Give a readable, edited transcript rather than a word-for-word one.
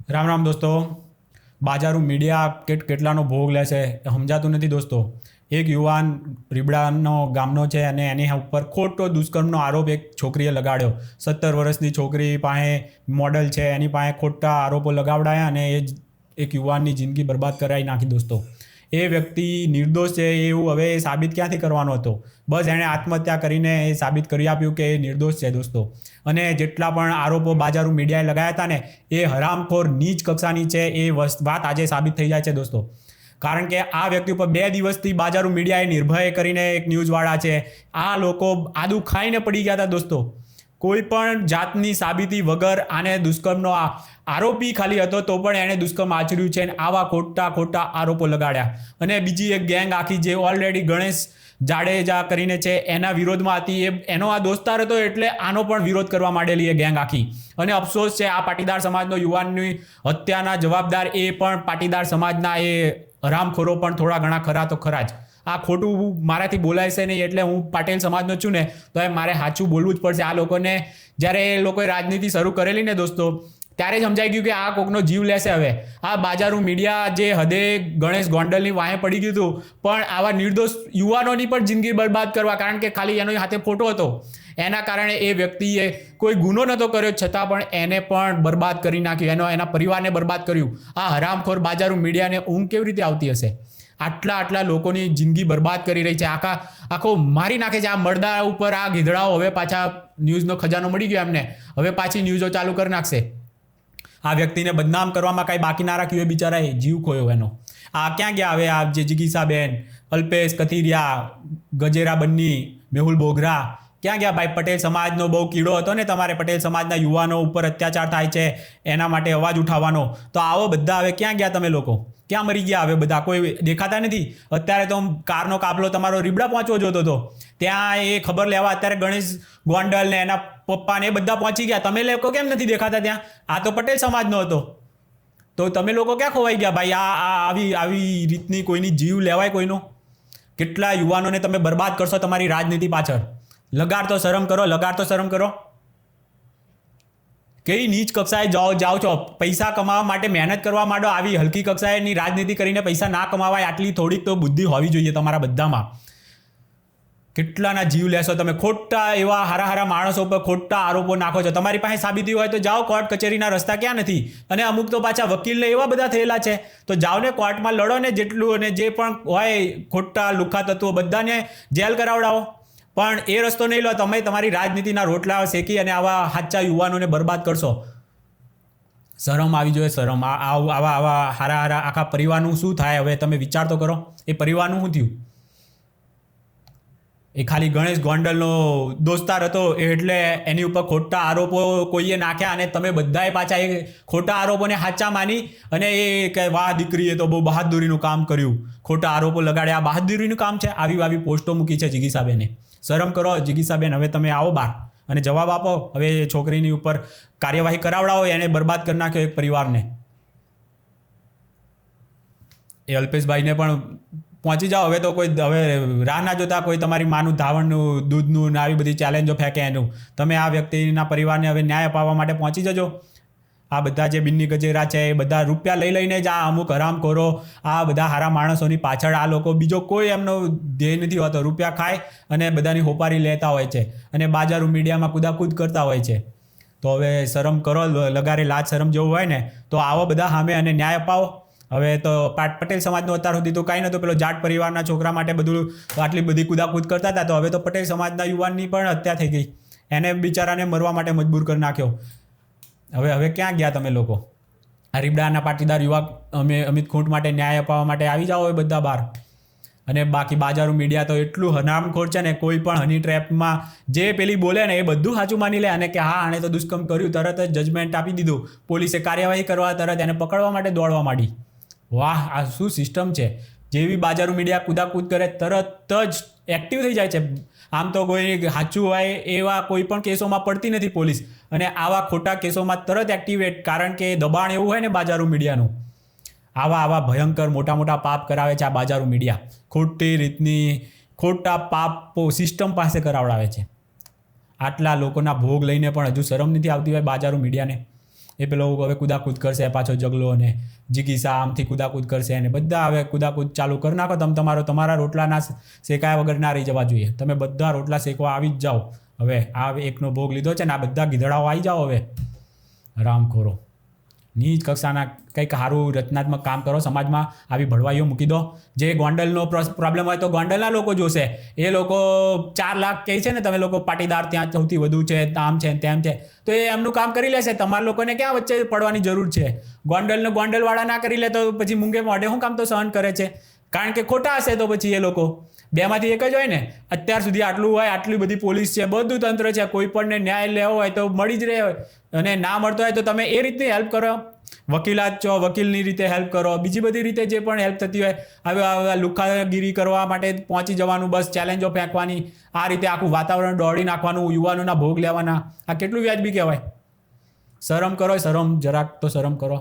રામ રામ દોસ્તો. બાજારું મીડિયા કેટલાનો ભોગ લેશે સમજાતું નથી દોસ્તો. એક યુવાન રીબડાનો ગામનો છે અને એની ઉપર ખોટો દુષ્કર્મનો આરોપ એક છોકરીએ લગાડ્યો. 17 વર્ષની છોકરી પાસે મોડલ છે, એની પાસે ખોટા આરોપો લગાવડાયા અને એ જ એક યુવાનની જિંદગી બરબાદ કરાવી નાખી દોસ્તો. એ વ્યક્તિ નિર્દોષ છે એવું હવે સાબિત ક્યાંથી કરવાનો હતો? બસ એણે આત્મહત્યા કરીને એ સાબિત કરી આપ્યું કે એ નિર્દોષ છે દોસ્તો. અને જેટલા પણ આરોપો બાજારું મીડિયાએ લગાવ્યા હતા ને એ હરામખોર નીચ કક્ષાની છે. એ વાત આજે સાબિત થઈ જાય છે દોસ્તો. કારણ કે આ વ્યક્તિ ઉપર 2 દિવસથી બાજારું મીડિયાએ નિર્ભય કરીને એક ન્યૂઝવાળા છે, આ લોકો આદુ ખાઈને પડી ગયા હતા દોસ્તો. કોઈ પણ જાતની સાબિતી વગર આને દુષ્કર્મનો આરોપી ખાલી હતો તો પણ એણે દુષ્કર્મ આચર્યું છે અને આવા ખોટા આરોપો લગાડ્યા. અને બીજી એક ગેંગ આખી જે ઓલરેડી ગણેશ જાડેજા કરીને છે એના વિરોધમાં હતી, એનો આ દોસ્તાર હતો એટલે આનો પણ વિરોધ કરવા માંડેલી એ ગેંગ આખી. અને અફસોસ છે આ પાટીદાર સમાજનો યુવાનની હત્યાના જવાબદાર એ પણ પાટીદાર સમાજના એ હરામખોરો પણ થોડા ઘણા ખરા તો ખરા જ. આ ખોટું મારાથી બોલાય છે નહીં એટલે હું પાટીલ સમાજનો છું ને તો એ મારે સાચું બોલવું જ પડશે. આ લોકોને જ્યારે એ લોકોએ રાજનીતિ શરૂ કરેલી ને દોસ્તો ત્યારે સમજાઈ ગયું કે આ કોકનો જીવ લેશે. હવે આ બાજારું મીડિયા જે હદે ગણેશ ગોંડલની વાહે પડી ગયું હતું પણ આવા નિર્દોષ યુવાનોની પણ જિંદગી બરબાદ કરવા, કારણ કે ખાલી એનો હાથે ફોટો હતો એના કારણે એ વ્યક્તિએ કોઈ ગુનો નહોતો કર્યો છતાં પણ એને પણ બરબાદ કરી નાખ્યું, એના પરિવારને બરબાદ કર્યું. આ હરામખોર બાજારું મીડિયાને ઊંઘ કેવી રીતે આવતી હશે? આટલા લોકોની જિંદગી બરબાદ કરી રહી છે, આખો મારી નાખે છે. આ મળદા ઉપર આ ગીધડાઓ હવે પાછા ન્યૂઝનો ખજાનો મળી ગયો એમને, હવે પાછી ન્યૂઝો ચાલુ કરી નાખશે. આ વ્યક્તિને બદનામ કરવામાં કાંઈ બાકી ના રાખ્યું, એ બિચારાએ જીવ ખોયો એનો. આ ક્યાં ગયા હવે? આ જે જિગીસાબેન, અલ્પેશ કથિરિયા, ગજેરા બન્ની, મેહુલ બોગરા ક્યાં ગયા ભાઈ? પટેલ સમાજનો બહુ કીડો હતો ને તમારે, પટેલ સમાજના યુવાનો ઉપર અત્યાચાર થાય છે એના માટે અવાજ ઉઠાવવાનો. તો આવો બધા હવે ક્યાં ગયા તમે લોકો? ક્યાં મરી ગયા હવે બધા? કોઈ દેખાતા નથી. અત્યારે તો કારનો કાફલો તમારો રીબડા પહોંચવો જોતો હતો, ત્યાં એ ખબર લેવા અત્યારે ગણેશ ગોંડલ ને એના પપ્પા ને એ બધા પહોંચી ગયા. તમે લોકો કેમ નથી દેખાતા ત્યાં? આ તો પટેલ સમાજનો હતો, તો તમે લોકો ક્યાં ખોવાઈ ગયા ભાઈ? આવી રીતની કોઈની જીવ લેવાય કોઈનો? કેટલા યુવાનોને તમે બરબાદ કરશો તમારી રાજનીતિ પાછળ? લગાડ તો શરમ કરો, લગાડ તો શરમ કરો. કઈ નીચ કક્ષાએ જાઓ છો? પૈસા કમાવા માટે મહેનત કરવા માંડો. આવી હલકી કક્ષાએની રાજનીતિ કરીને પૈસા ના કમાવાય, આટલી થોડીક તો બુદ્ધિ હોવી જોઈએ તમારા બધામાં. કેટલાના જીવ લેશો તમે? ખોટા એવા હારા માણસો ઉપર ખોટા આરોપો નાખો છો. તમારી પાસે સાબિતી હોય તો જાઓ, કોર્ટ કચેરીના રસ્તા ક્યાં નથી? અને અમુક તો પાછા વકીલને એવા બધા થયેલા છે તો જાઓ ને કોર્ટમાં લડો ને જેટલું, અને જે પણ હોય ખોટા લુખા તત્વો બધાને જેલ કરાવડાવો. પણ એ રસ્તો નહીં લો. તમે તમારી રાજનીતિના રોટલા શેકી અને આવા સાચા યુવાનોને બરબાદ કરશો. શરમ આવી જોઈએ, શરમ. આવા હારા આખા પરિવારનું શું થાય હવે? તમે વિચાર તો કરો. એ પરિવારનું શું થયું? એ ખાલી ગણેશ ગોંડલનો દોસ્તાર હતો એટલે એની ઉપર ખોટા આરોપો કોઈએ નાખ્યા અને તમે બધાએ પાછા એ ખોટા આરોપોને સાચા માની અને એ કે વાહ દીકરીએ તો બહુ બહાદુરીનું કામ કર્યું, ખોટા આરોપો લગાડ્યા. બહાદુરીનું કામ છે? આવી પોસ્ટો મૂકી છે જિગીસાબેને. શરમ કરો જિગીસાબેન, હવે તમે આવો બહાર અને જવાબ આપો. હવે છોકરીની ઉપર કાર્યવાહી કરાવડાવો, એને બરબાદ કરી નાખ્યો એક પરિવારને. એ અલ્પેશભાઈને પણ પહોંચી જાઓ. હવે તો કોઈ હવે રાહ ના જોતા કોઈ તમારી માનું ધાવણનું દૂધનું ને આવી બધી ચેલેન્જો ફેંકે એનું. તમે આ વ્યક્તિના પરિવારને હવે ન્યાય અપાવવા માટે પહોંચી જજો. આ બધા જે બિન્ની ગજેરા છે એ બધા રૂપિયા લઈને જ આ અમુક હરામખોરો, આ બધા હારા માણસોની પાછળ આ લોકો, બીજો કોઈ એમનો ધ્યેય નથી હોતો. રૂપિયા ખાય અને બધાની હોપારી લેતા હોય છે અને બાજારું મીડિયામાં કુદાકૂદ કરતા હોય છે. તો હવે શરમ કરો, લગારે લાજ શરમ જેવું હોય ને તો આવો બધા સામે અને ન્યાય અપાવો. હવે તો પટેલ સમાજનો અત્યાર સુધી તો કાંઈ નહોતું. પેલો જાટ પરિવારના છોકરા માટે બધું આટલી બધી કુદાકૂદ કરતા હતા, તો હવે તો પટેલ સમાજના યુવાનની પણ હત્યા થઈ ગઈ. એને બિચારાને મરવા માટે મજબૂર કરી નાખ્યો. હવે ક્યાં ગયા તમે લોકો? આ રીબડાના પાટીદાર યુવા અમિત ખૂંટ માટે ન્યાય અપાવવા માટે આવી જાઓ એ બધા બહાર. અને બાકી બાજારું મીડિયા તો એટલું હરામખોર છે ને, કોઈ પણ હની ટ્રેપમાં જે પેલી બોલે ને એ બધું સાચું માની લે અને કે હા આણે તો દુષ્કર્મ કર્યું, તરત જ જજમેન્ટ આપી દીધું. પોલીસે કાર્યવાહી કરવા તરત એને પકડવા માટે દોડવા માંડી. વાહ, આ શું સિસ્ટમ છે? જેવી બાજારું મીડિયા કુદાકૂદ કરે તરત જ એક્ટિવ થઈ જાય છે. આમ તો કોઈ સાચું હોય એવા કોઈ પણ કેસોમાં પડતી નથી પોલીસ, અને આવા ખોટા કેસોમાં તરત એક્ટિવેટ, કારણ કે દબાણ એવું હોય ને બાજારું મીડિયાનું. આવા ભયંકર મોટા પાપ કરાવે છે આ બાજારું મીડિયા. ખોટી રીતની ખોટા પાપો સિસ્ટમ પાસે કરાવડાવે છે. આટલા લોકોના ભોગ લઈને પણ હજુ શરમ નથી આવતી હોય બાજારું મીડિયાને? એ પેલો હવે કુદાકૂદ કરશે પાછો જગલો, અને જીગીસા આમથી કુદાકૂદ કરશે, અને બધા હવે કુદાકૂદ ચાલુ કરી નાખો. તમારા રોટલાના શેકાયા વગર ના રહી જવા જોઈએ. તમે બધા રોટલા શેકવા આવી જ જાઓ. હવે આ એકનો ભોગ લીધો છે ને આ બધા ગીધડાઓ આવી જાઓ. હવે રામખોરો નીચ કક્ષાના કંઈક સારું રચનાત્મક કામ કરો. સમાજમાં આવી ભળવાઈઓ મૂકી દો. જે ગોંડલનો પ્રોબ્લેમ હોય તો ગોંડલના લોકો જોશે. એ લોકો 4 લાખ કહે છે ને તમે લોકો પાટીદાર ત્યાં સૌથી વધુ છે, આમ છે તેમ છે, તો એ એમનું કામ કરી લેશે. તમારા લોકોને ક્યાં વચ્ચે પડવાની જરૂર છે? ગોંડલવાળા ના કરી લે તો પછી મૂંગે મોઢે શું કામ તો સહન કરે છે? કારણ કે ખોટા હશે તો પછી એ લોકો બેમાંથી એક જ હોય ને. અત્યાર સુધી આટલું હોય, આટલી બધી પોલીસ છે, બધું તંત્ર છે, કોઈ પણને ન્યાય લેવો હોય તો મળી જ રહે હોય, અને ના મળતો હોય તો તમે એ રીતની હેલ્પ કરો. વકીલાત છો, વકીલની રીતે હેલ્પ કરો, બીજી બધી રીતે જે પણ હેલ્પ થતી હોય. હવે લુખાગીરી કરવા માટે પહોંચી જવાનું, બસ ચેલેન્જો ફેંકવાની, આ રીતે આખું વાતાવરણ દોડી નાખવાનું, યુવાનોના ભોગ લેવાના, આ કેટલું વ્યાજબી કહેવાય? શરમ કરો, શરમ જરાક તો શરમ કરો.